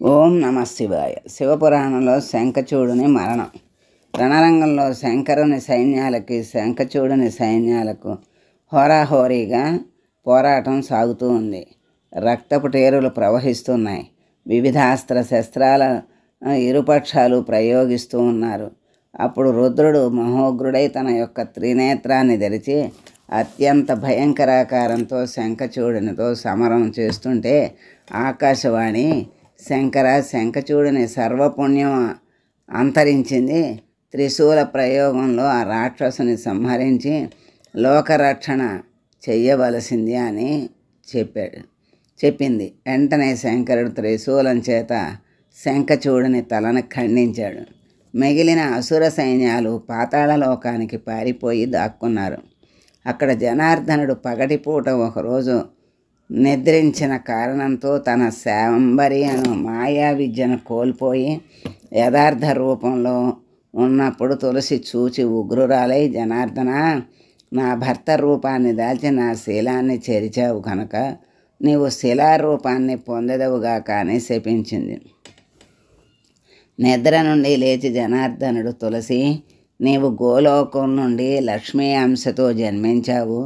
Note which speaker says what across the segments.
Speaker 1: ఓం నమ శివాయ. శివపురాణంలో శంఖచూడుని మరణం. రణరంగంలో శంకరుని సైన్యాలకి శంఖచూడుని సైన్యాలకు హోరాహోరీగా పోరాటం సాగుతూ ఉంది. రక్తపు టేరులు ప్రవహిస్తున్నాయి. వివిధాస్త్ర శస్త్రాల ఇరుపక్షాలు ప్రయోగిస్తూ ఉన్నారు. అప్పుడు రుద్రుడు మహోగ్రుడై తన యొక్క త్రినేత్రాన్ని తెరిచి అత్యంత భయంకరాకారంతో శంఖచూడునితో సమరం చేస్తుంటే ఆకాశవాణి, శంకర, శంఖచూడుని సర్వపుణ్యం అంతరించింది. త్రిశూల ప్రయోగంలో ఆ రాక్షసుని సంహరించి లోకరక్షణ చెయ్యవలసింది అని చెప్పింది. వెంటనే శంకరుడు త్రిశూలం చేత శంఖచూడుని తలను ఖండించాడు. మిగిలిన అసుర సైన్యాలు పాతాళలోకానికి పారిపోయి దాక్కున్నారు. అక్కడ జనార్దనుడు పగటిపూట ఒకరోజు నిద్రించిన కారణంతో తన శాంబరి అను మాయా విద్యను కోల్పోయి యథార్థ రూపంలో ఉన్నప్పుడు తులసి చూచి ఉగ్రురాలై, జనార్దన, నా భర్త రూపాన్ని దాల్చి నా శీలాన్ని చెరిచావు కనుక నీవు శిలారూపాన్ని పొందెదవుగాక అని శపించింది. నిద్ర నుండి లేచి జనార్దనుడు, తులసి, నీవు గోలోకం నుండి లక్ష్మీ అంశతో జన్మించావు.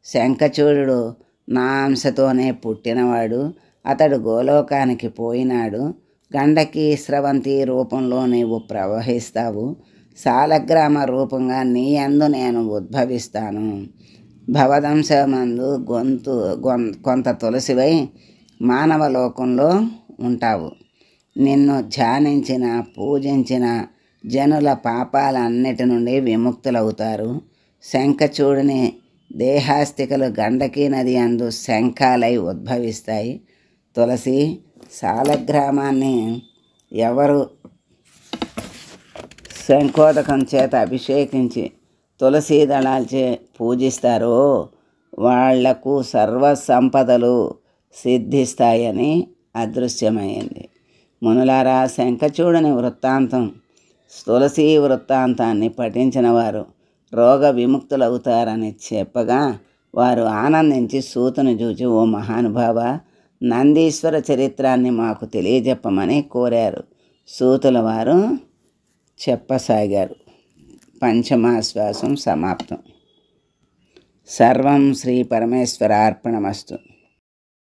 Speaker 1: శంఖచూడు నా అంశతోనే పుట్టినవాడు. అతడు గోలోకానికి పోయినాడు. గండకి స్రవంతి రూపంలో నీవు ప్రవహిస్తావు. సాలగ్రామ రూపంగా నీ యందు నేను ఉద్భవిస్తాను. భవదంశమందు కొంత తులసివై మానవలోకంలో ఉంటావు. నిన్ను ధ్యానించిన, పూజించిన జనుల పాపాలన్నిటి నుండి విముక్తులవుతారు. శంఖచూడుని దేహాస్తికలు గండకీ నది అందు శంఖాలై ఉద్భవిస్తాయి. తులసి, సాలగ్రామాన్ని ఎవరు శంఖోదకం చేత అభిషేకించి తులసీ దళాలచే పూజిస్తారో వాళ్లకు సర్వ సంపదలు సిద్ధిస్తాయని అదృశ్యమైంది. మునులారా, శంఖచూడుని వృత్తాంతం, తులసీ వృత్తాంతాన్ని పఠించిన వారు రోగ విముక్తులవుతారని చెప్పగా వారు ఆనందించి సూతుని చూచి, ఓ మహానుభావ, నందీశ్వర చరిత్రాన్ని మాకు తెలియజెప్పమని కోరారు. సూతుల వారు చెప్పసాగారు. పంచమాశ్వాసం సమాప్తం. సర్వం శ్రీ పరమేశ్వరార్పణమస్తు.